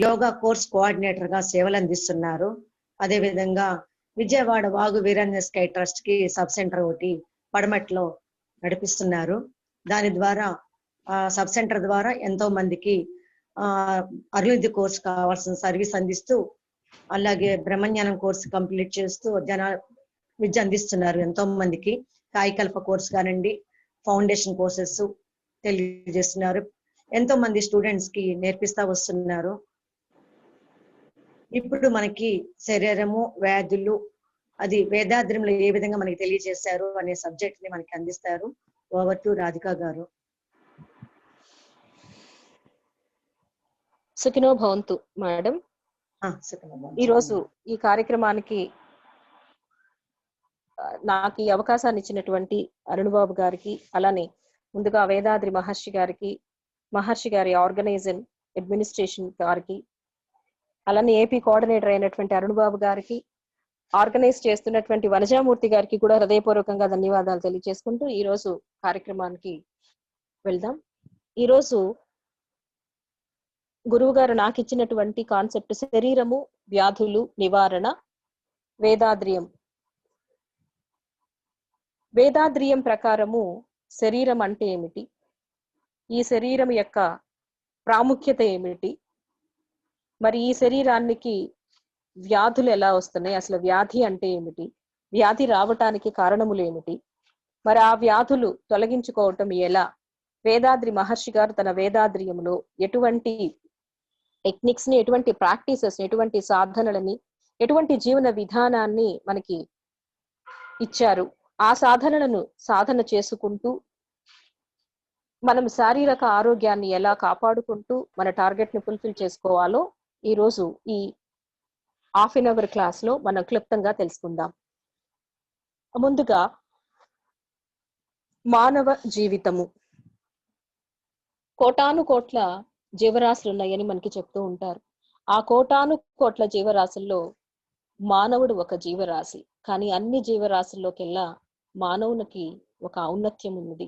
Yoga course coordinator గా సేవలు అందిస్తున్నారు. అదేవిధంగా విజయవాడ వాగు వీరేంద్ర స్కై ట్రస్ట్ కి సబ్ సెంటర్ ఒకటి పడమట్లో నడిపిస్తున్నారు. దాని ద్వారా సబ్ సెంటర్ ద్వారా ఎంతో మందికి అభివృద్ధి కోర్స్ కావాల్సిన సర్వీస్ అందిస్తూ, అలాగే బ్రహ్మజ్ఞానం కోర్స్ కంప్లీట్ చేస్తూ విద్య అందిస్తున్నారు. ఎంతో మందికి కాయకల్ప కోర్స్ కానివ్వండి, ఫౌండేషన్ కోర్సెస్ తెలియజేస్తున్నారు. ఎంతో మంది స్టూడెంట్స్ కి నేర్పిస్తా వస్తున్నారు. ఇప్పుడు మనకి శరీరము, వ్యాధులు, అది వేదాద్రిలో ఏ విధంగా మనకి తెలియజేశారు అనే సబ్జెక్ట్ ని మనకి అందిస్తారు. ఓవర్ టు రాధిక గారు. సుఖినో భవంతు మేడం. ఈరోజు ఈ కార్యక్రమానికి నాకు ఈ అవకాశాన్ని ఇచ్చినటువంటి అరుణ్ బాబు గారికి, అలానే ముందుగా వేదాద్రి మహర్షి గారికి, మహర్షి గారి ఆర్గనైజేషన్ అడ్మినిస్ట్రేషన్ గారికి, అలానే ఏపీ కోఆర్డినేటర్ అయినటువంటి అరుణ్ బాబు గారికి, ఆర్గనైజ్ చేస్తున్నటువంటి వనజామూర్తి గారికి కూడా హృదయపూర్వకంగా ధన్యవాదాలు తెలియజేసుకుంటూ ఈరోజు కార్యక్రమానికి వెళ్దాం. ఈరోజు గురువు గారు నాకు ఇచ్చినటువంటి కాన్సెప్ట్ శరీరము, వ్యాధులు నివారణ, వేదాద్రియం. వేదాద్రియం ప్రకారము శరీరం అంటే ఏమిటి, ఈ శరీరం యొక్క ప్రాముఖ్యత ఏమిటి, మరి ఈ శరీరానికి వ్యాధులు ఎలా వస్తున్నాయి, అసలు వ్యాధి అంటే ఏమిటి, వ్యాధి రావటానికి కారణములు ఏమిటి, మరి ఆ వ్యాధులు తొలగించుకోవటం ఎలా, వేదాద్రి మహర్షి గారు తన వేదాద్రియంలో ఎటువంటి టెక్నిక్స్ ని, ఎటువంటి ప్రాక్టీసెస్, ఎటువంటి సాధనలని, ఎటువంటి జీవన విధానాన్ని మనకి ఇచ్చారు. ఆ సాధనలను సాధన చేసుకుంటూ మనం శారీరక ఆరోగ్యాన్ని ఎలా కాపాడుకుంటూ మన టార్గెట్ ని ఫుల్ఫిల్ చేసుకోవాలో ఈరోజు ఈ ½ క్లాస్ లో మనం క్లుప్తంగా తెలుసుకుందాం. ముందుగా మానవ జీవితము. కోటాను కోట్ల జీవరాశులు ఉన్నాయని మనకి చెప్తూ ఉంటారు. ఆ కోటాను కోట్ల జీవరాశుల్లో మానవుడు ఒక జీవరాశి. కానీ అన్ని జీవరాశుల్లోకెల్లా మానవునికి ఒక ఔన్నత్యం ఉన్నది,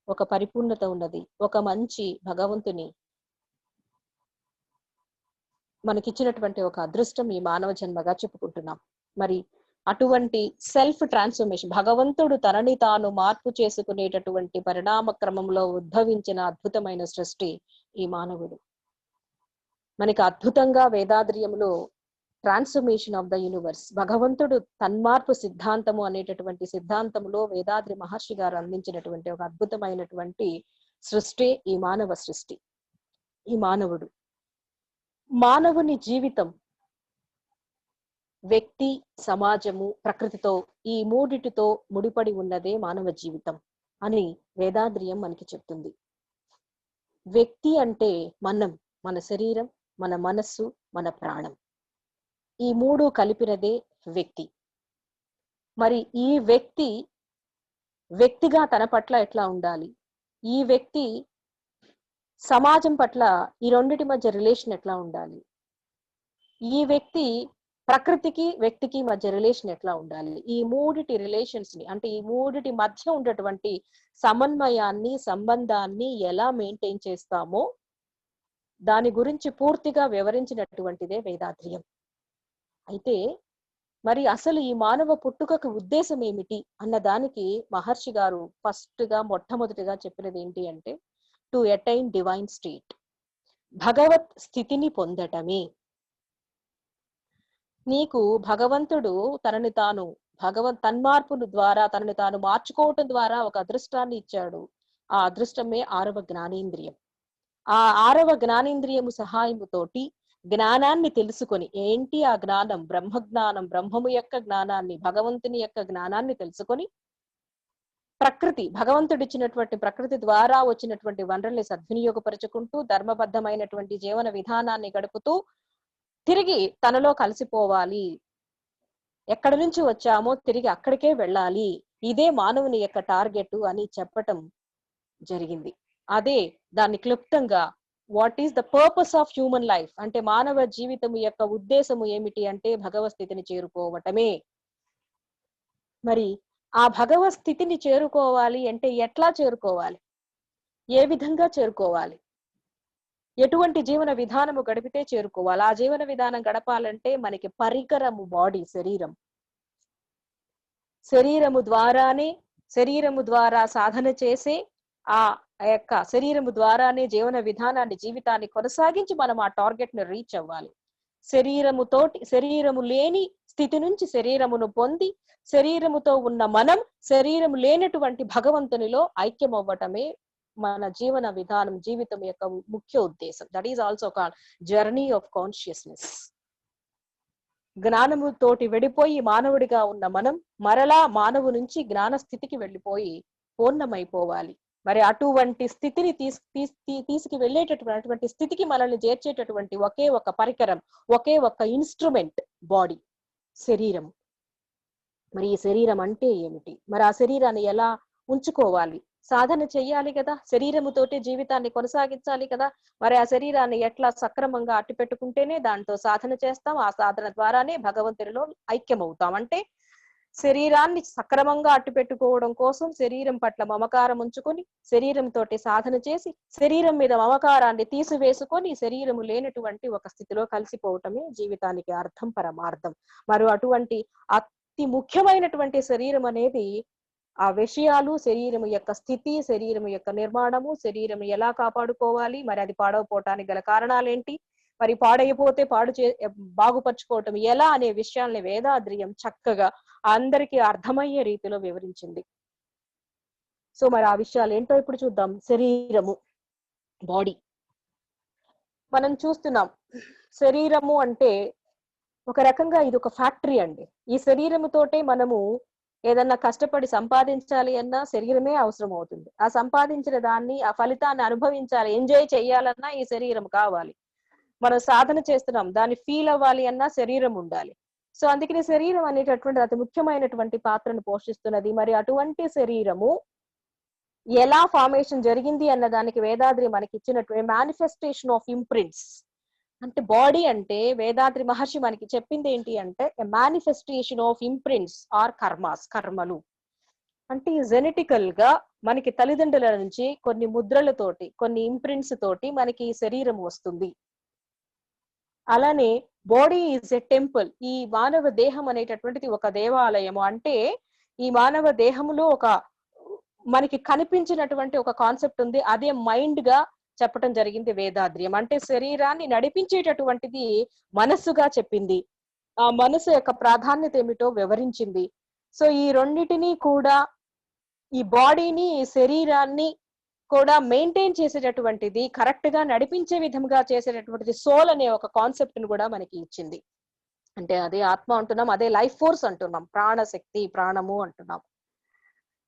ఒక పరిపూర్ణత ఉన్నది, ఒక మంచి భగవంతుని మనకిచ్చినటువంటి ఒక అదృష్టం ఈ మానవ జన్మగా చెప్పుకుంటున్నాం. మరి అటువంటి సెల్ఫ్ ట్రాన్స్ఫర్మేషన్, భగవంతుడు తనని తాను మార్పు చేసుకునేటటువంటి పరిణామ క్రమంలో ఉద్భవించిన అద్భుతమైన సృష్టి ఈ మానవుడు. మనకి అద్భుతంగా వేదాద్రియంలో ట్రాన్స్ఫర్మేషన్ ఆఫ్ ద యూనివర్స్, భగవంతుడు తన్మార్పు సిద్ధాంతము అనేటటువంటి సిద్ధాంతంలో వేదాద్రి మహర్షి గారు అందించినటువంటి ఒక అద్భుతమైనటువంటి సృష్టి ఈ మానవ సృష్టి, ఈ మానవుడు. మానవుని జీవితం వ్యక్తి, సమాజము, ప్రకృతితో, ఈ మూడిటితో ముడిపడి ఉన్నదే మానవ జీవితం అని వేదాద్రియం మనకి చెప్తుంది. వ్యక్తి అంటే మనం, మన శరీరం, మన మనస్సు, మన ప్రాణం, ఈ మూడు కలిపినదే వ్యక్తి. మరి ఈ వ్యక్తిగా తన పట్ల ఎట్లా ఉండాలి, ఈ వ్యక్తి సమాజం పట్ల ఈ రెండిటి మధ్య రిలేషన్ ఎట్లా ఉండాలి, ఈ వ్యక్తి ప్రకృతికి వ్యక్తికి మధ్య రిలేషన్ ఎట్లా ఉండాలి, ఈ మూడిటి రిలేషన్స్ ని, అంటే ఈ మూడిటి మధ్య ఉండేటువంటి సమన్వయాన్ని, సంబంధాన్ని ఎలా మెయింటైన్ చేస్తామో దాని గురించి పూర్తిగా వివరించినటువంటిదే వేదాద్రియం. అయితే మరి అసలు ఈ మానవ పుట్టుకకు ఉద్దేశం ఏమిటి అన్న దానికి మహర్షి గారు మొట్టమొదటిగా చెప్పినది ఏంటి అంటే, టు అటైన్ డివైన్ స్టేట్, భగవత్ స్థితిని పొందటమే. నీకు భగవంతుడు తనని తాను తన్మార్పుల ద్వారా తనని తాను మార్చుకోవటం ద్వారా ఒక అదృష్టాన్ని ఇచ్చాడు. ఆ అదృష్టమే 6వ జ్ఞానేంద్రియం. ఆ 6వ జ్ఞానేంద్రియము సహాయముతోటి జ్ఞానాన్ని తెలుసుకొని, ఏంటి ఆ జ్ఞానం, బ్రహ్మజ్ఞానం, బ్రహ్మము యొక్క జ్ఞానాన్ని, భగవంతుని యొక్క జ్ఞానాన్ని తెలుసుకొని ప్రకృతి, భగవంతుడిచ్చినటువంటి ప్రకృతి ద్వారా వచ్చినటువంటి వనరుల్ని సద్వినియోగపరుచుకుంటూ ధర్మబద్ధమైనటువంటి జీవన విధానాన్ని గడుపుతూ తిరిగి తనలో కలిసిపోవాలి. ఎక్కడి నుంచి వచ్చామో తిరిగి అక్కడికే వెళ్ళాలి, ఇదే మానవుని యొక్క టార్గెట్ అని చెప్పటం జరిగింది. అదే దాన్ని క్లుప్తంగా what is the purpose of human life అంటే, మానవ జీవితం యొక్క ఉద్దేశము ఏమిటి అంటే భగవత్ స్థితిని చేరుకోవటమే. మరి ఆ భగవత్ స్థితిని చేరుకోవాలి అంటే ఎట్లా చేరుకోవాలి, ఏ విధంగా చేరుకోవాలి, ఎటువంటి జీవన విధానము గడిపితే చేరుకోవాలి. ఆ జీవన విధానం గడపాలంటే మనకి పరికరము బాడీ, శరీరము ద్వారా సాధన చేసే ఆ యొక్క శరీరము ద్వారానే జీవన విధానాన్ని, జీవితాన్ని కొనసాగించి మనం ఆ టార్గెట్ ని రీచ్ అవ్వాలి. శరీరము లేని స్థితి నుంచి శరీరమును పొంది, శరీరముతో ఉన్న మనం శరీరము లేనటువంటి భగవంతునిలో ఐక్యం అవ్వటమే మన జీవన విధానం, జీవితం యొక్క ముఖ్య ఉద్దేశం. That is also called journey of consciousness. జ్ఞానము తోటి వెళ్ళిపోయి మానవుడిగా ఉన్న మనం మరలా మానవు నుంచి జ్ఞాన స్థితికి వెళ్ళిపోయి పూర్ణమైపోవాలి. మరి అటువంటి స్థితిని తీసుకు వెళ్ళేటటువంటి స్థితికి మనల్ని చేర్చేటటువంటి ఒకే ఒక పరికరం, ఒకే ఒక ఇన్స్ట్రుమెంట్ బాడీ, శరీరం. మరి ఈ శరీరం అంటే ఏమిటి? మరి ఆ శరీరాన్ని ఎలా ఉంచుకోవాలి? సాధన చెయ్యాలి కదా, శరీరముతోటి జీవితాన్ని కొనసాగించాలి కదా. మరి ఆ శరీరాన్ని ఎట్లా సక్రమంగా అట్టి పెట్టుకుంటేనే దాంతో సాధన చేస్తాం. ఆ సాధన ద్వారానే భగవంతుడిలో ఐక్యమవుతాం. అంటే శరీరాన్ని సక్రమంగా అట్టు పెట్టుకోవడం కోసం శరీరం పట్ల మమకారం ఉంచుకొని, శరీరంతో సాధన చేసి, శరీరం మీద మమకారాన్ని తీసివేసుకొని శరీరము లేనటువంటి ఒక స్థితిలో కలిసిపోవటమే జీవితానికి అర్థం, పరమార్థం. మరి అటువంటి అతి ముఖ్యమైనటువంటి శరీరం అనేది ఆ విషయాలు, శరీరం యొక్క స్థితి, శరీరం యొక్క నిర్మాణము, శరీరం ఎలా కాపాడుకోవాలి, మరి అది పాడైపోవటానికి గల కారణాలేంటి, మరి పాడైపోతే బాగుపరుచుకోవటం ఎలా అనే విషయాల్ని వేదాద్రియం చక్కగా అందరికీ అర్థమయ్యే రీతిలో వివరించింది. సో మరి ఆ విషయాలు ఏంటో ఇప్పుడు చూద్దాం. శరీరము, బాడీ. మనం చూస్తున్నాం శరీరము అంటే ఒక రకంగా ఇది ఒక ఫ్యాక్టరీ అండి. ఈ శరీరముతోటే మనము ఏదన్నా కష్టపడి సంపాదించాలి అన్నా శరీరమే అవసరం అవుతుంది. ఆ సంపాదించిన దాన్ని, ఆ ఫలితాన్ని అనుభవించాలి, ఎంజాయ్ చేయాలన్నా ఈ శరీరం కావాలి. మనం సాధన చేస్తున్నాం, దాన్ని ఫీల్ అవ్వాలి అన్నా శరీరం ఉండాలి. సో అందుకని శరీరం అనేటటువంటి అతి ముఖ్యమైనటువంటి పాత్రను పోషిస్తున్నది. మరి అటువంటి శరీరము ఎలా ఫార్మేషన్ జరిగింది అన్న దానికి వేదాద్రి మనకి ఇచ్చినటువంటి మేనిఫెస్టేషన్ ఆఫ్ ఇంప్రింట్స్. అంటే బాడీ అంటే వేదాద్రి మహర్షి మనకి చెప్పింది ఏంటి అంటే manifestation of imprints are karmas, కర్మలు. అంటే జెనెటికల్ గా మనకి తల్లిదండ్రుల నుంచి కొన్ని ముద్రలతోటి, కొన్ని ఇంప్రింట్స్ తోటి మనకి ఈ శరీరం వస్తుంది. అలానే బాడీ ఈజ్ ఎ టెంపుల్. ఈ మానవ దేహం అనేటటువంటిది ఒక దేవాలయము. అంటే ఈ మానవ దేహములో ఒక మనకి కనిపించినటువంటి ఒక కాన్సెప్ట్ ఉంది, అదే మైండ్ గా చెప్పటం జరిగింది వేదాద్రియం. అంటే శరీరాన్ని నడిపించేటటువంటిది మనస్సుగా చెప్పింది. ఆ మనసు యొక్క ప్రాధాన్యత ఏమిటో వివరించింది. సో ఈ రెండిటిని కూడా, ఈ బాడీని, ఈ శరీరాన్ని కూడా మెయింటైన్ చేసేటటువంటిది, కరెక్ట్ గా నడిపించే విధంగా చేసేటటువంటిది సోల్ అనే ఒక కాన్సెప్ట్ ని కూడా మనకి ఇచ్చింది. అంటే అదే ఆత్మ అంటున్నాం, అదే లైఫ్ ఫోర్స్ అంటున్నాం, ప్రాణశక్తి, ప్రాణము అంటున్నాం.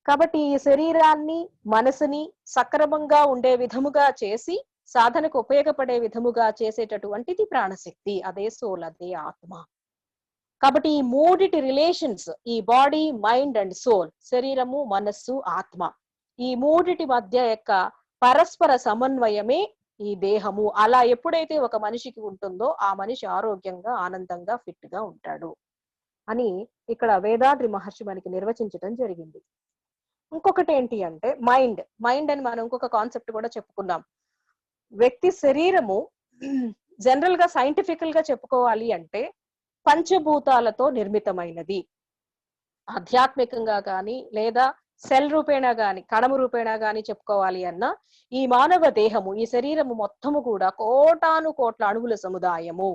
కాబట్టి ఈ శరీరాన్ని, మనసుని సక్రమంగా ఉండే విధముగా చేసి సాధనకు ఉపయోగపడే విధముగా చేసేటటువంటిది ప్రాణశక్తి, అదే సోల్, అదే ఆత్మ. కాబట్టి ఈ మూడిటి రిలేషన్స్, ఈ బాడీ, మైండ్ అండ్ సోల్, శరీరము, మనస్సు, ఆత్మ, ఈ మూడిటి మధ్య యొక్క పరస్పర సమన్వయమే ఈ దేహము. అలా ఎప్పుడైతే ఒక మనిషికి ఉంటుందో ఆ మనిషి ఆరోగ్యంగా, ఆనందంగా, ఫిట్ గా ఉంటాడు అని ఇక్కడ వేదాద్రి మహర్షి మనకి నిర్వచించడం జరిగింది. ఇంకొకటి ఏంటి అంటే మైండ్ అని మనం ఇంకొక కాన్సెప్ట్ కూడా చెప్పుకున్నాం. వ్యక్తి శరీరము జనరల్ గా సైంటిఫికల్ గా చెప్పుకోవాలి అంటే పంచభూతాలతో నిర్మితమైనది. ఆధ్యాత్మికంగా గాని లేదా సెల్ రూపేణా గాని, కణము రూపేణా గాని చెప్పుకోవాలి అన్నా ఈ మానవ దేహము, ఈ శరీరము మొత్తము కూడా కోటాను కోట్ల అణువుల సముదాయము.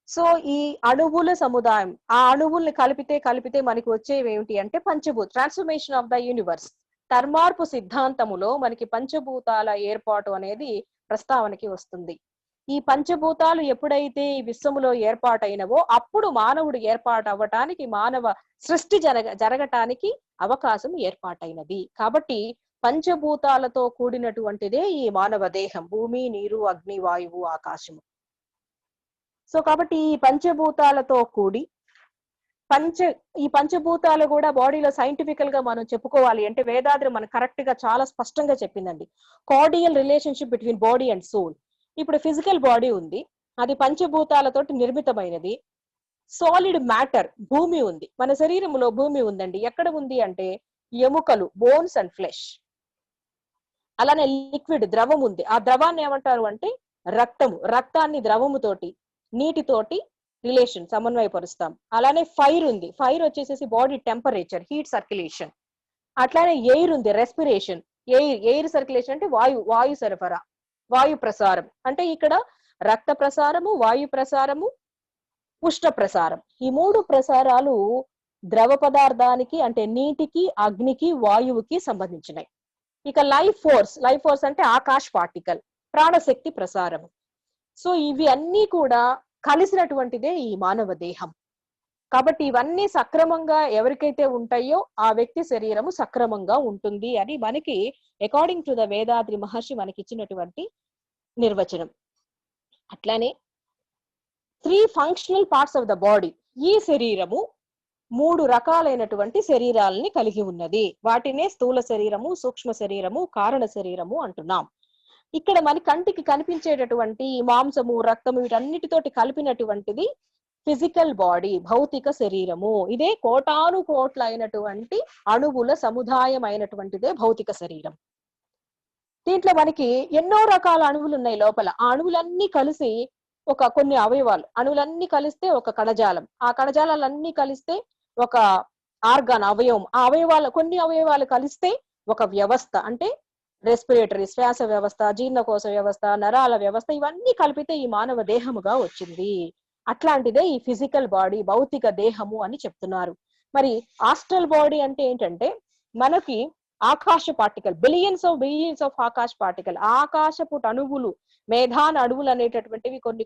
సో ఈ అణువుల సముదాయం, ఆ అణువుల్ని కలిపితే మనకి వచ్చేవి ఏమిటి అంటే పంచభూత, ట్రాన్స్ఫర్మేషన్ ఆఫ్ ద యూనివర్స్. తర్మార్పు సిద్ధాంతములో మనకి పంచభూతాల ఏర్పాటు అనేది ప్రస్తావనకి వస్తుంది. ఈ పంచభూతాలు ఎప్పుడైతే ఈ విశ్వములో ఏర్పాటైనవో అప్పుడు మానవుడు ఏర్పాటు అవ్వటానికి, మానవ సృష్టి జరగటానికి అవకాశం ఏర్పాటైనది. కాబట్టి పంచభూతాలతో కూడినటువంటిదే ఈ మానవ దేహం, భూమి, నీరు, అగ్ని, వాయువు, ఆకాశము. సో కాబట్టి ఈ పంచభూతాలతో కూడి ఈ పంచభూతాలు కూడా బాడీలో సైంటిఫికల్ గా మనం చెప్పుకోవాలి అంటే వేదాద్రి మనకు కరెక్ట్ గా చాలా స్పష్టంగా చెప్పిందండి. Cordial relationship between body and soul. ఇప్పుడు ఫిజికల్ బాడీ ఉంది, అది పంచభూతాలతోటి నిర్మితమైనది. సాలిడ్ మ్యాటర్, భూమి ఉంది, మన శరీరంలో భూమి ఉందండి. ఎక్కడ ఉంది అంటే ఎముకలు, బోన్స్ అండ్ ఫ్లెష్. అలానే లిక్విడ్ ద్రవం ఉంది, ఆ ద్రవాన్ని ఏమంటారు అంటే రక్తము. రక్తాన్ని ద్రవముతోటి నీటితోటి రిలేషన్ సమన్వయపరుస్తాం. అలానే ఫైర్ ఉంది, ఫైర్ వచ్చేసేసి బాడీ టెంపరేచర్, హీట్ సర్క్యులేషన్. అట్లానే ఎయిర్ ఉంది, రెస్పిరేషన్. ఎయిర్ సర్క్యులేషన్ అంటే వాయు సరఫరా, వాయు ప్రసారం. అంటే ఇక్కడ రక్త ప్రసారము, వాయు ప్రసారము, ఉష్ణ ప్రసారం, ఈ మూడు ప్రసారాలు ద్రవ పదార్థానికి అంటే నీటికి, అగ్నికి, వాయువుకి సంబంధించినవి. ఇక లైఫ్ ఫోర్స్ అంటే ఆకాశ పార్టికల్, ప్రాణశక్తి ప్రసారం. సో ఇవి అన్ని కూడా కలిసినటువంటిదే ఈ మానవ దేహం. కాబట్టి ఇవన్నీ సక్రమంగా ఎవరికైతే ఉంటాయో ఆ వ్యక్తి శరీరము సక్రమంగా ఉంటుంది అని మనకి according to the Vedadri Maharishi మనకి ఇచ్చినటువంటి నిర్వచనం. అట్లానే 3 functional parts of the body. ఈ శరీరము 3 రకాలైనటువంటి శరీరాలని కలిగి ఉన్నది. వాటినే స్థూల శరీరము, సూక్ష్మ శరీరము, కారణ శరీరము అంటున్నాం. ఇక్కడ మన కంటికి కనిపించేటటువంటి మాంసము, రక్తము వీటన్నిటితోటి కలిపినటువంటిది ఫిజికల్ బాడీ, భౌతిక శరీరము. ఇదే కోటాను కోట్ల అయినటువంటి అణువుల సముదాయం అయినటువంటిదే భౌతిక శరీరం. దీంట్లో మనకి ఎన్నో రకాల అణువులు ఉన్నాయి లోపల. ఆ అణువులన్నీ కలిసి ఒక కొన్ని అవయవాలు, అణువులన్నీ కలిస్తే ఒక కణజాలం, ఆ కణజాలాలన్నీ కలిస్తే ఒక ఆర్గాన్, అవయవం, ఆ అవయవాలు కొన్ని అవయవాలు కలిస్తే ఒక వ్యవస్థ, అంటే రెస్పిరేటరీ శ్వాస వ్యవస్థ, జీర్ణకోశ వ్యవస్థ, నరాల వ్యవస్థ, ఇవన్నీ కలిపితే ఈ మానవ దేహముగా వచ్చింది. అట్లాంటిదే ఈ ఫిజికల్ బాడీ, భౌతిక దేహము అని చెప్తున్నారు. మరి ఆస్ట్రల్ బాడీ అంటే ఏంటంటే మనకి ఆకాశ పార్టికల్, బిలియన్స్ ఆఫ్ ఆకాశ పార్టికల్, ఆకాశపు అణువులు, మేధాన అణువులు అనేటటువంటివి కొన్ని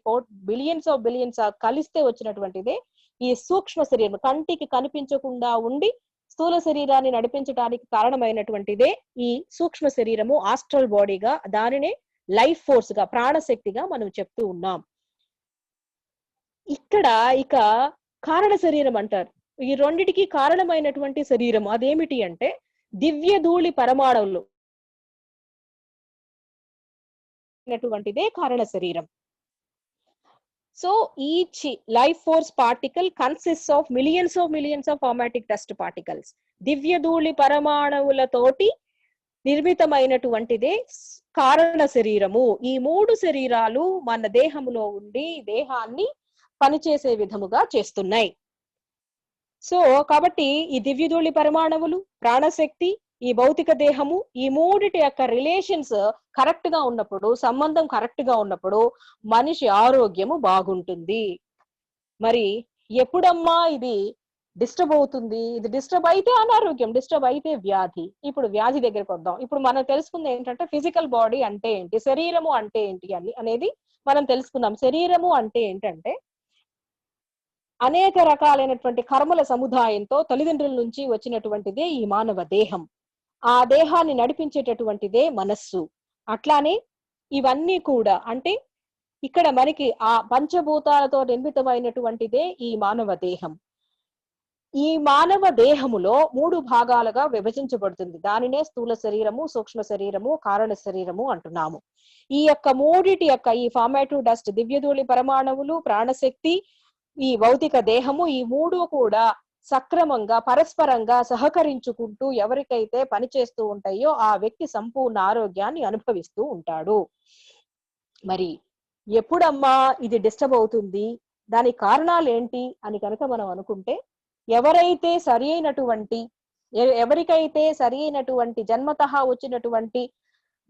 బిలియన్స్ కలిస్తే వచ్చినటువంటిదే ఈ సూక్ష్మ శరీరం. కంటికి కనిపించకుండా ఉండి స్థూల శరీరాన్ని నడిపించడానికి కారణమైనటువంటిదే ఈ సూక్ష్మ శరీరము, ఆస్ట్రల్ బాడీగా, దానినే లైఫ్ ఫోర్స్ గా, ప్రాణశక్తిగా మనం చెప్తూ ఉన్నాం. ఇక్కడ ఇక కారణ శరీరం అంటారు. ఈ రెండిటికి కారణమైనటువంటి శరీరం అదేమిటి అంటే దివ్య ధూళి పరమాణువులు అయినటువంటిదే కారణ శరీరం. So each life force particle consist of millions of అమాటిక్ డస్ట్ పార్టికల్స్. దివ్య ధూళి పరమాణువులతోటి నిర్మితమైనటువంటిదే కారణ శరీరము. ఈ 3 శరీరాలు మన దేహంలో ఉండి దేహాన్ని పనిచేసే విధముగా చేస్తున్నాయి. సో కాబట్టి ఈ దివ్యధూళి పరమాణువులు, ప్రాణశక్తి, ఈ భౌతిక దేహము, ఈ మూడిటి యొక్క రిలేషన్స్ కరెక్ట్ గా ఉన్నప్పుడు, సంబంధం కరెక్ట్ గా ఉన్నప్పుడు మనిషి ఆరోగ్యము బాగుంటుంది. మరి ఎప్పుడమ్మా ఇది డిస్టర్బ్ అవుతుంది? ఇది డిస్టర్బ్ అయితే అనారోగ్యం, డిస్టర్బ్ అయితే వ్యాధి. ఇప్పుడు వ్యాధి దగ్గరికి వద్దాం. ఇప్పుడు మనం తెలుసుకుంది ఏంటంటే ఫిజికల్ బాడీ అంటే ఏంటి, శరీరము అంటే ఏంటి అనేది మనం తెలుసుకుందాం. శరీరము అంటే ఏంటంటే అనేక రకాలైనటువంటి కర్మల సముదాయంతో తల్లిదండ్రుల నుంచి వచ్చినటువంటిదే ఈ మానవ దేహం. ఆ దేహాన్ని నడిపించేటటువంటిదే మనస్సు. అట్లానే ఇవన్నీ కూడా అంటే ఇక్కడ మనకి ఆ పంచభూతాలతో నిర్మితమైనటువంటిదే ఈ మానవ దేహం. ఈ మానవ దేహములో 3 భాగాలుగా విభజించబడుతుంది. దానినే స్థూల శరీరము, సూక్ష్మ శరీరము, కారణ శరీరము అంటున్నాము. ఈ యొక్క మూడిటి యొక్క ఈ ఫార్మాటివ్ డస్ట్, దివ్యధూళి పరమాణువులు, ప్రాణశక్తి, ఈ భౌతిక దేహము, ఈ 3 కూడా సక్రమంగా పరస్పరంగా సహకరించుకుంటూ ఎవరికైతే పనిచేస్తూ ఉంటాయో ఆ వ్యక్తి సంపూర్ణ ఆరోగ్యాన్ని అనుభవిస్తూ ఉంటాడు. మరి ఎప్పుడమ్మా ఇది డిస్టర్బ్ అవుతుంది, దాని కారణాలు ఏంటి అని కనుక మనం అనుకుంటే ఎవరికైతే సరి అయినటువంటి జన్మతః వచ్చినటువంటి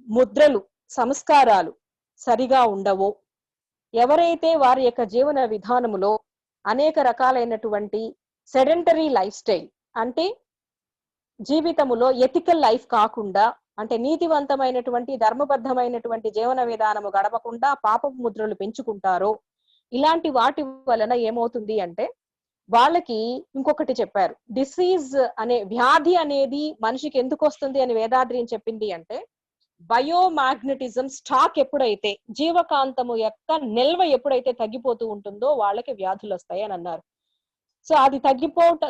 ముద్రలు, సంస్కారాలు సరిగా ఉండవో, ఎవరైతే వారి యొక్క జీవన విధానములో అనేక రకాలైనటువంటి సెడెంటరీ లైఫ్ స్టైల్ అంటే జీవితములో ఎథికల్ లైఫ్ కాకుండా, అంటే నీతివంతమైనటువంటి ధర్మబద్ధమైనటువంటి జీవన విధానము గడపకుండా పాపపు ముద్రలు పెంచుకుంటారో, ఇలాంటి వాటి వలన ఏమవుతుంది అంటే వాళ్ళకి ఇంకొకటి చెప్పారు. డిసీజ్ అనే వ్యాధి అనేది మనిషికి ఎందుకు వస్తుంది అని వేదాద్రి చెప్పింది అంటే బయోమాగ్నెటిజం స్టాక్ ఎప్పుడైతే, జీవకాంతము యొక్క నిల్వ ఎప్పుడైతే తగ్గిపోతూ ఉంటుందో వాళ్ళకి వ్యాధులు వస్తాయి అని అన్నారు. సో అది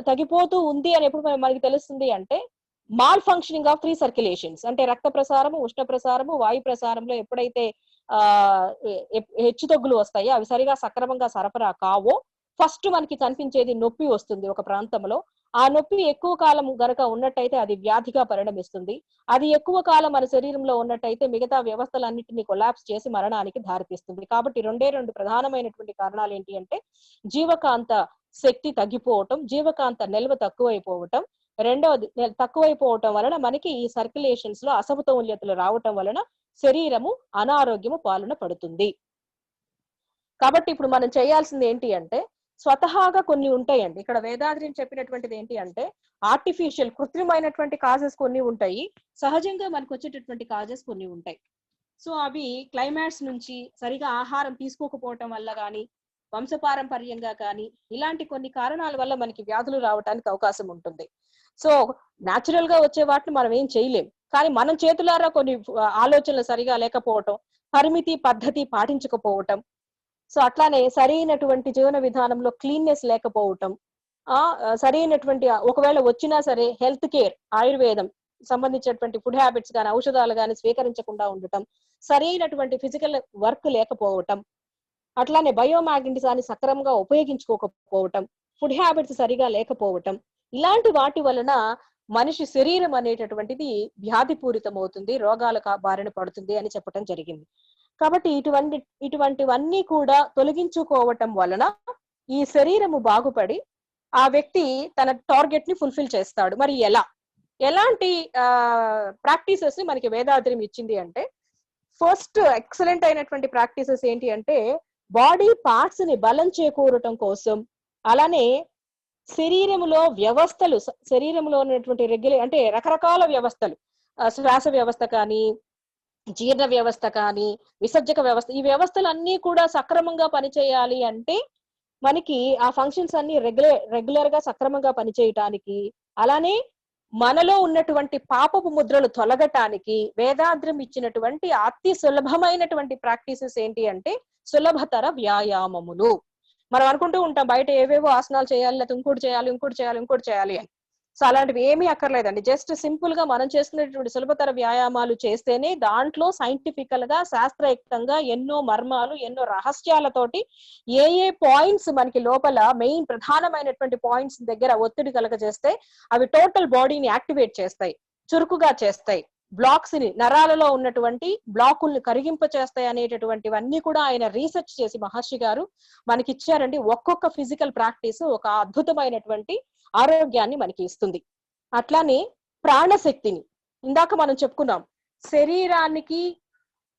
తగ్గిపోతూ ఉంది అని ఎప్పుడు మనకి తెలుస్తుంది అంటే మాల్ ఫంక్షనింగ్ ఆఫ్ 3 సర్క్యులేషన్స్, అంటే రక్త ప్రసారము, ఉష్ణ ప్రసారము, వాయు ప్రసారంలో ఎప్పుడైతే హెచ్చుతగ్గులు వస్తాయో, అవి సరిగా సక్రమంగా సరఫరా కావో ఫస్ట్ మనకి కనిపించేది నొప్పి వస్తుంది ఒక ప్రాంతంలో. ఆ నొప్పి ఎక్కువ కాలం గనక ఉన్నట్టయితే అది వ్యాధిగా పరిణమిస్తుంది. అది ఎక్కువ కాలం మన శరీరంలో ఉన్నట్టయితే మిగతా వ్యవస్థలన్నిటిని కొలాప్స్ చేసి మరణానికి దారితీస్తుంది. కాబట్టి రెండు ప్రధానమైనటువంటి కారణాలు ఏంటి అంటే జీవకాంత శక్తి తగ్గిపోవటం, జీవకాంత నిల్వ తక్కువైపోవటం. రెండవది తక్కువైపోవటం వలన మనకి ఈ సర్క్యులేషన్స్ లో అసమతుల్యతలు రావటం వలన శరీరము అనారోగ్యము పాలన పడుతుంది. కాబట్టి ఇప్పుడు మనం చేయాల్సింది ఏంటి అంటే స్వతహాగా కొన్ని ఉంటాయండి. ఇక్కడ వేదాద్రి చెప్పినటువంటిది ఏంటి అంటే ఆర్టిఫిషియల్ కృత్రిమైనటువంటి కాజెస్ కొన్ని ఉంటాయి, సహజంగా మనకు వచ్చేటటువంటి కాజెస్ కొన్ని ఉంటాయి. సో అవి క్లైమాట్స్ నుంచి సరిగా ఆహారం తీసుకోకపోవటం వల్ల కానీ, వంశపారంపర్యంగా కానీ, ఇలాంటి కొన్ని కారణాల వల్ల మనకి వ్యాధులు రావడానికి అవకాశం ఉంటుంది. సో న్యాచురల్ గా వచ్చే వాటిని మనం ఏం చేయలేం, కానీ మనం చేతులారా కొన్ని ఆలోచనలు సరిగా లేకపోవటం, పరిమితి పద్ధతి పాటించకపోవటం, సో అట్లానే సరైనటువంటి జీవన విధానంలో క్లీన్నెస్ లేకపోవటం, సరైనటువంటి ఒకవేళ వచ్చినా సరే హెల్త్ కేర్ ఆయుర్వేదం సంబంధించినటువంటి ఫుడ్ హ్యాబిట్స్ కానీ ఔషధాలు కానీ స్వీకరించకుండా ఉండటం, సరైనటువంటి ఫిజికల్ వర్క్ లేకపోవటం, అట్లానే బయోమాగ్నెటిజాన్ని సక్రమంగా ఉపయోగించుకోకపోవటం, ఫుడ్ హ్యాబిట్స్ సరిగా లేకపోవటం, ఇలాంటి వాటి వలన మనిషి శరీరం అనేటటువంటిది వ్యాధిపూరితం అవుతుంది, రోగాల బారిన పడుతుంది అని చెప్పడం జరిగింది. కాబట్టి ఇటువంటివన్నీ కూడా తొలగించుకోవటం వలన ఈ శరీరము బాగుపడి ఆ వ్యక్తి తన టార్గెట్ ని ఫుల్ఫిల్ చేస్తాడు. మరి ఎలాంటి ప్రాక్టీసెస్ ని మనకి వేదాద్రి ఇచ్చింది అంటే, ఫస్ట్ ఎక్సలెంట్ అయినటువంటి ప్రాక్టీసెస్ ఏంటి అంటే బాడీ పార్ట్స్ ని బలం చేకూరటం కోసం, అలానే శరీరములో వ్యవస్థలు, శరీరంలో ఉన్నటువంటి అంటే రకరకాల వ్యవస్థలు, శ్వాస వ్యవస్థ కానీ, జీర్ణ వ్యవస్థ కానీ, విసర్జక వ్యవస్థ, ఈ వ్యవస్థలు అన్ని కూడా సక్రమంగా పనిచేయాలి అంటే మనకి ఆ ఫంక్షన్స్ అన్ని రెగ్యులర్ గా సక్రమంగా పనిచేయటానికి, అలానే మనలో ఉన్నటువంటి పాపపు ముద్రలు తొలగటానికి వేదాద్రం ఇచ్చినటువంటి అతి సులభమైనటువంటి ప్రాక్టీసెస్ ఏంటి అంటే సులభతర వ్యాయామములు. మనం అనుకుంటూ ఉంటాం బయట ఏవేవో ఆసనాలు చేయాలి, లేకపోతే ఇంకోటి చేయాలి అని. సో అలాంటివి ఏమీ అక్కర్లేదండి. జస్ట్ సింపుల్ గా మనం చేసుకునేటువంటి సులభతర వ్యాయామాలు చేస్తేనే దాంట్లో సైంటిఫికల్ గా శాస్త్రయుక్తంగా ఎన్నో మర్మాలు, ఎన్నో రహస్యాలతోటి ఏ పాయింట్స్ మనకి లోపల మెయిన్ ప్రధానమైనటువంటి పాయింట్స్ దగ్గర ఒత్తిడి కలగజేస్తే అవి టోటల్ బాడీని యాక్టివేట్ చేస్తాయి, చురుకుగా చేస్తాయి, బ్లాక్స్ ని, నరాలలో ఉన్నటువంటి బ్లాకుల్ని కరిగింప చేస్తాయి అనేటటువంటివన్నీ కూడా ఆయన రీసెర్చ్ చేసి మహర్షి గారు మనకి ఇచ్చారండి. ఒక్కొక్క ఫిజికల్ ప్రాక్టీస్ ఒక అద్భుతమైనటువంటి ఆరోగ్యాన్ని మనకి ఇస్తుంది. అట్లానే ప్రాణశక్తిని ఇందాక మనం చెప్పుకున్నాం, శరీరానికి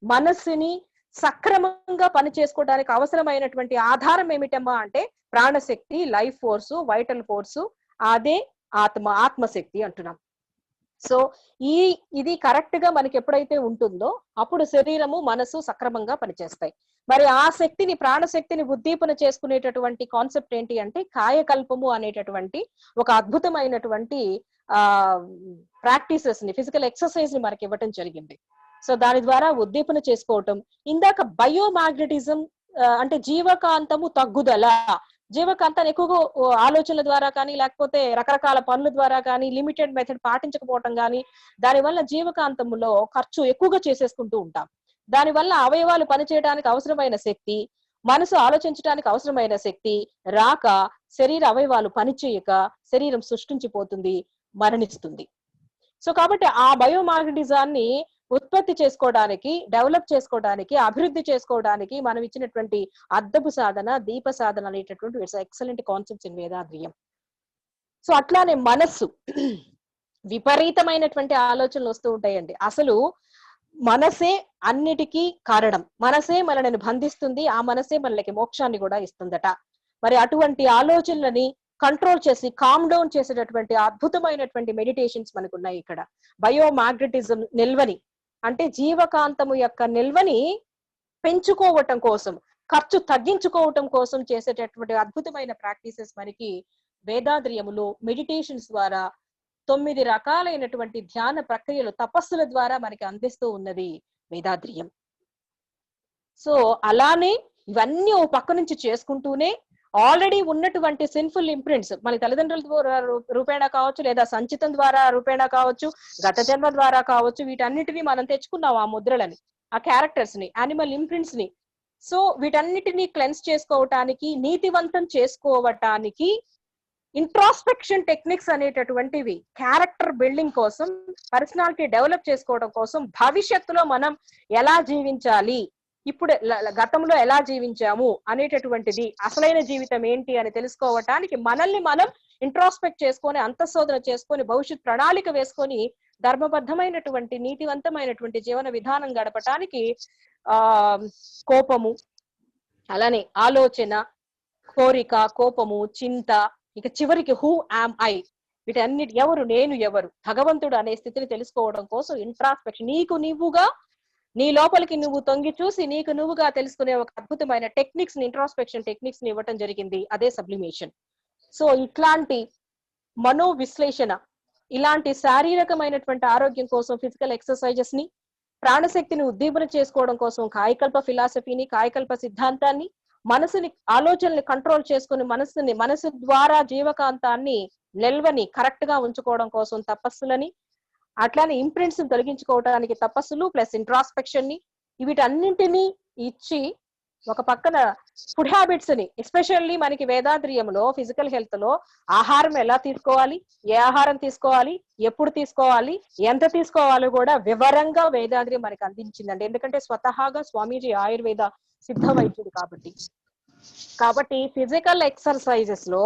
మనస్సుని సక్రమంగా పని చేసుకోవడానికి అవసరమైనటువంటి ఆధారం ఏమిటమ్మా అంటే ప్రాణశక్తి, లైఫ్ ఫోర్సు, వైటల్ ఫోర్సు, అదే ఆత్మశక్తి అంటున్నాం. సో ఇది కరెక్ట్ గా మనకి ఎప్పుడైతే ఉంటుందో అప్పుడు శరీరము, మనసు సక్రమంగా పనిచేస్తాయి. మరి ఆ శక్తిని, ప్రాణశక్తిని ఉద్దీపన చేసుకునేటటువంటి కాన్సెప్ట్ ఏంటి అంటే కాయకల్పము అనేటటువంటి ఒక అద్భుతమైనటువంటి ప్రాక్టీసెస్ ని, ఫిజికల్ ఎక్సర్సైజ్ ని మనకి ఇవ్వటం జరిగింది. సో దాని ద్వారా ఉద్దీపన చేసుకోవటం. ఇందాక బయోమాగ్నెటిజం అంటే జీవకాంతము తగ్గుదల, జీవకాంతాన్ని ఎక్కువగా ఆలోచనల ద్వారా కానీ, లేకపోతే రకరకాల పనుల ద్వారా కానీ, లిమిటెడ్ మెథడ్ పాటించకపోవటం కానీ, దానివల్ల జీవకాంతములో ఖర్చు ఎక్కువగా చేసేసుకుంటూ ఉంటాం. దానివల్ల అవయవాలు పనిచేయడానికి అవసరమైన శక్తి, మనసు ఆలోచించడానికి అవసరమైన శక్తి రాక శరీర అవయవాలు పనిచేయక శరీరం సృష్టించిపోతుంది, మరణిస్తుంది. సో కాబట్టి ఆ బయోమాగ్నెటిజాన్ని ఉత్పత్తి చేసుకోవడానికి, డెవలప్ చేసుకోవడానికి, అభివృద్ధి చేసుకోవడానికి మనం ఇచ్చినటువంటి అద్దపు సాధన, దీప సాధన అనేటటువంటి it's excellent concepts in Vethathiriyam. So అట్లానే మనస్సు, విపరీతమైనటువంటి ఆలోచనలు వస్తూ ఉంటాయండి. అసలు మనసే అన్నిటికీ కారణం, మనసే మనల్ని బంధిస్తుంది, ఆ మనసే మనకి మోక్షాన్ని కూడా ఇస్తుందట. మరి అటువంటి ఆలోచనలని కంట్రోల్ చేసి కామ్ డౌన్ చేసేటటువంటి అద్భుతమైనటువంటి మెడిటేషన్స్ మనకు ఉన్నాయి ఇక్కడ. బయోమాగ్నెటిజం నిల్వని అంటే జీవకాంతము యొక్క నిల్వని పెంచుకోవటం కోసం, ఖర్చు తగ్గించుకోవటం కోసం చేసేటటువంటి అద్భుతమైన ప్రాక్టీసెస్ మనకి వేదాద్రియములో మెడిటేషన్స్ ద్వారా 9 రకాలైనటువంటి ధ్యాన ప్రక్రియలు, తపస్సుల ద్వారా మనకి అందిస్తూ ఉన్నది వేదాద్రియం. సో అలానే ఇవన్నీ ఓ పక్క నుంచి చేసుకుంటూనే ఆల్రెడీ ఉన్నటువంటి సిన్ఫుల్ ఇంప్రింట్స్ మన తల్లిదండ్రుల రూపేణా కావచ్చు, లేదా సంచితం ద్వారా రూపేణా కావచ్చు, గత జన్మ ద్వారా కావచ్చు, వీటన్నిటిని మనం తెచ్చుకున్నాం ఆ ముద్రలని, ఆ క్యారెక్టర్స్ ని, యానిమల్ ఇంప్రింట్స్ ని. సో వీటన్నిటిని క్లెన్స్ చేసుకోవటానికి, నీతివంతం చేసుకోవటానికి ఇంట్రాస్పెక్షన్ టెక్నిక్స్ అనేటటువంటివి క్యారెక్టర్ బిల్డింగ్ కోసం, పర్సనాలిటీ డెవలప్ చేసుకోవడం కోసం, భవిష్యత్తులో మనం ఎలా జీవించాలి, ఇప్పుడు గతంలో ఎలా జీవించాము అనేటటువంటిది, అసలైన జీవితం ఏంటి అని తెలుసుకోవటానికి మనల్ని మనం ఇంట్రాస్పెక్ట్ చేసుకొని, అంతఃశోధన చేసుకొని, భవిష్యత్ ప్రణాళిక వేసుకొని ధర్మబద్ధమైనటువంటి నీతివంతమైనటువంటి జీవన విధానం గడపటానికి కోపము, అలానే ఆలోచన, కోరిక, కోపము, చింత, ఇక చివరికి హూ యామ్ ఐ, వీటన్నిటి ఎవరు, నేను ఎవరు, భగవంతుడు అనే స్థితిని తెలుసుకోవడం కోసం ఇంట్రాస్పెక్షన్, నీకు నువ్వుగా, నీ లోపలికి నువ్వు తొంగి చూసి నీకు నువ్వుగా తెలుసుకునే ఒక అద్భుతమైన టెక్నిక్స్ ని, ఇంట్రాస్పెక్షన్ టెక్నిక్స్ ని ఇవ్వటం జరిగింది, అదే సబ్లిమేషన్. సో ఇట్లాంటి మనో విశ్లేషణ, ఇలాంటి శారీరకమైనటువంటి ఆరోగ్యం కోసం ఫిజికల్ ఎక్సర్సైజెస్ ని, ప్రాణశక్తిని ఉద్దీపన చేసుకోవడం కోసం కాయకల్ప ఫిలాసఫీని, కాయకల్ప సిద్ధాంతాన్ని, మనసుని, ఆలోచనని కంట్రోల్ చేసుకుని మనసు ద్వారా జీవకాంతాన్ని, నిల్వని కరెక్ట్ గా ఉంచుకోవడం కోసం తపస్సులని, అట్లానే ఇంప్రింట్స్ ని తొలగించుకోవడానికి తపస్సులు ప్లస్ ఇంట్రాస్పెక్షన్ ని, వీటన్నింటినీ ఇచ్చి ఒక పక్కన ఫుడ్ హ్యాబిట్స్ ని, ఎస్పెషల్లీ మనకి వేదాద్రియంలో ఫిజికల్ హెల్త్ లో ఆహారం ఎలా తీసుకోవాలి, ఏ ఆహారం తీసుకోవాలి, ఎప్పుడు తీసుకోవాలి, ఎంత తీసుకోవాలో కూడా వివరంగా వేదాద్రి మనకి అందించిందండి. ఎందుకంటే స్వతహాగా స్వామీజీ ఆయుర్వేద సిద్ధ వైద్యుడు కాబట్టి ఫిజికల్ ఎక్సర్సైజెస్ లో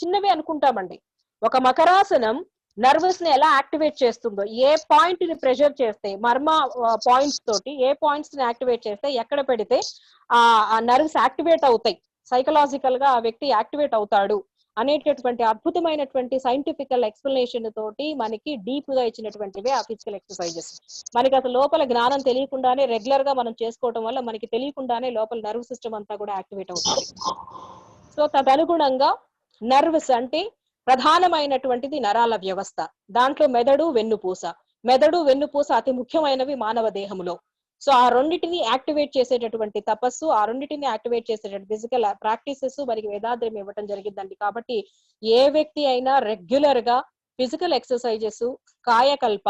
చిన్నవి అనుకుంటామండి. ఒక మకరాసనం నర్వస్ ని ఎలా యాక్టివేట్ చేస్తుందో, ఏ పాయింట్ ని ప్రెషర్ చేస్తే, మర్మ పాయింట్స్ తోటి ఏ పాయింట్స్ ని యాక్టివేట్ చేస్తే, ఎక్కడ పెడితే ఆ నర్వ్స్ యాక్టివేట్ అవుతాయి, సైకలాజికల్ గా ఆ వ్యక్తి యాక్టివేట్ అవుతాడు అనేటటువంటి అద్భుతమైనటువంటి సైంటిఫికల్ ఎక్స్ప్లెనేషన్ తోటి మనకి డీప్ గా ఇచ్చినటువంటివే ఆ ఫిజికల్ ఎక్సర్సైజెస్. మనకి అసలు లోపల జ్ఞానం తెలియకుండానే రెగ్యులర్ గా మనం చేసుకోవడం వల్ల మనకి తెలియకుండానే లోపల నర్వ్ సిస్టమ్ అంతా కూడా యాక్టివేట్ అవుతుంది. సో తదనుగుణంగా నర్వ్స్ అంటే ప్రధానమైనటువంటిది నరాల వ్యవస్థ. దాంట్లో మెదడు, వెన్నుపూస అతి ముఖ్యమైనవి మానవ దేహంలో. సో ఆ రెండింటిని యాక్టివేట్ చేసేటటువంటి తపస్సు, ఆ రెండింటిని యాక్టివేట్ చేసేటటువంటి ఫిజికల్ ప్రాక్టీసెస్ మనకి వేదాద్రం ఇవ్వటం జరిగిందండి. కాబట్టి ఏ వ్యక్తి అయినా రెగ్యులర్ గా ఫిజికల్ ఎక్సర్సైజెస్, కాయకల్ప,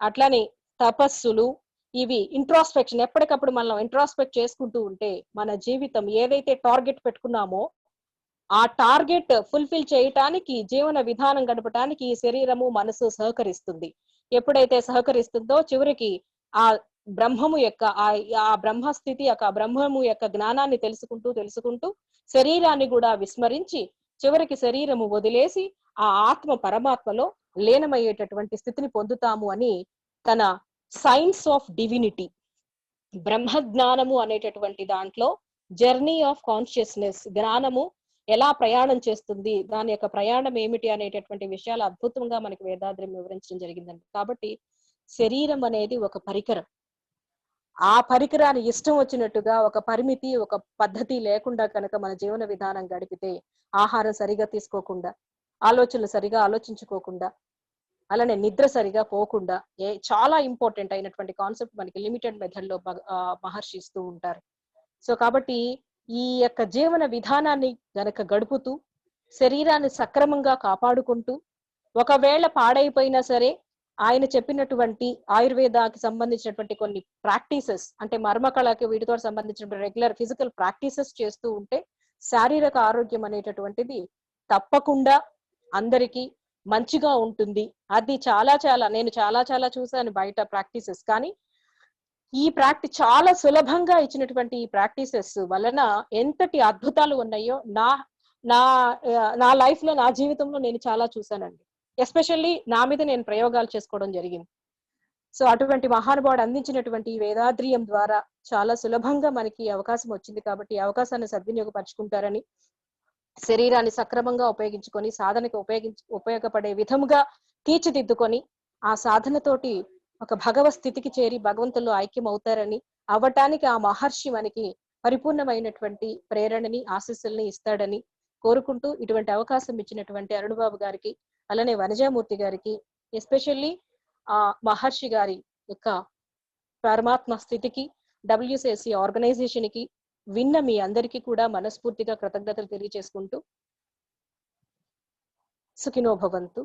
అట్లానే తపస్సులు, ఇవి ఇంట్రాస్పెక్షన్ ఎప్పటికప్పుడు మనం ఇంట్రాస్పెక్ట్ చేసుకుంటూ ఉంటే మన జీవితం ఏదైతే టార్గెట్ పెట్టుకున్నామో ఆ టార్గెట్ ఫుల్ఫిల్ చేయటానికి, జీవన విధానం గడపటానికి శరీరము, మనసు సహకరిస్తుంది. ఎప్పుడైతే సహకరిస్తుందో చివరికి ఆ బ్రహ్మము యొక్క ఆ బ్రహ్మస్థితి యొక్క బ్రహ్మము యొక్క జ్ఞానాన్ని తెలుసుకుంటూ శరీరాన్ని కూడా విస్మరించి చివరికి శరీరము వదిలేసి ఆ ఆత్మ పరమాత్మలో లీనమయ్యేటటువంటి స్థితిని పొందుతాము అని తన సైన్స్ ఆఫ్ డివినిటీ, బ్రహ్మజ్ఞానము అనేటటువంటి దాంట్లో జర్నీ ఆఫ్ కాన్షియస్నెస్, జ్ఞానము ఎలా ప్రయాణం చేస్తుంది, దాని యొక్క ప్రయాణం ఏమిటి అనేటటువంటి విషయాలు అద్భుతంగా మనకి వేదాద్రి వివరించడం జరిగిందండి. కాబట్టి శరీరం అనేది ఒక పరికరం. ఆ పరికరాన్ని ఇష్టం వచ్చినట్టుగా ఒక పరిమితి, ఒక పద్ధతి లేకుండా కనుక మన జీవన విధానం గడిపితే, ఆహారం సరిగా తీసుకోకుండా, ఆలోచనలు సరిగా ఆలోచించుకోకుండా, అలానే నిద్ర సరిగా పోకుండా, చాలా ఇంపార్టెంట్ అయినటువంటి కాన్సెప్ట్ మనకి లిమిటెడ్ మెథడ్ లో మహర్షి ఇస్తూ ఉంటారు. సో కాబట్టి ఈ యొక్క జీవన విధానాన్ని గనక గడుపుతూ శరీరాన్ని సక్రమంగా కాపాడుకుంటూ, ఒకవేళ పాడైపోయినా సరే ఆయన చెప్పినటువంటి ఆయుర్వేదాకి సంబంధించినటువంటి కొన్ని ప్రాక్టీసెస్, అంటే మర్మకళకి వీటితో సంబంధించిన రెగ్యులర్ ఫిజికల్ ప్రాక్టీసెస్ చేస్తూ ఉంటే శారీరక ఆరోగ్యం అనేటటువంటిది తప్పకుండా అందరికీ మంచిగా ఉంటుంది. అది నేను చాలా చూసాను బయట ప్రాక్టీసెస్. కానీ ఈ చాలా సులభంగా ఇచ్చినటువంటి ఈ ప్రాక్టీసెస్ వలన ఎంతటి అద్భుతాలు ఉన్నాయో నా లైఫ్ లో, నా జీవితంలో నేను చాలా చూసానండి. ఎస్పెషల్లీ నా మీద నేను ప్రయోగాలు చేసుకోవడం జరిగింది. సో అటువంటి మహానుభావుడు అందించినటువంటి వేదాద్రియం ద్వారా చాలా సులభంగా మనకి అవకాశం వచ్చింది. కాబట్టి ఈ అవకాశాన్ని సద్వినియోగపరుచుకుంటారని, శరీరాన్ని సక్రమంగా ఉపయోగించుకొని సాధనకు ఉపయోగపడే విధముగా తీర్చిదిద్దుకొని ఆ సాధనతోటి ఒక భగవత్ స్థితికి చేరి భగవంతుల్లో ఐక్యం అవుతారని, అవ్వటానికి ఆ మహర్షి మనకి పరిపూర్ణమైనటువంటి ప్రేరణని, ఆశీస్సుల్ని ఇస్తాడని కోరుకుంటూ, ఇటువంటి అవకాశం ఇచ్చినటువంటి అరుణబాబు గారికి, అలానే వనజామూర్తి గారికి, ఎస్పెషల్లీ ఆ మహర్షి గారి యొక్క పరమాత్మ స్థితికి, WCSC ఆర్గనైజేషన్ కి విన్న మీ అందరికీ కూడా మనస్ఫూర్తిగా కృతజ్ఞతలు తెలియజేసుకుంటూ సుఖినో భవంతు.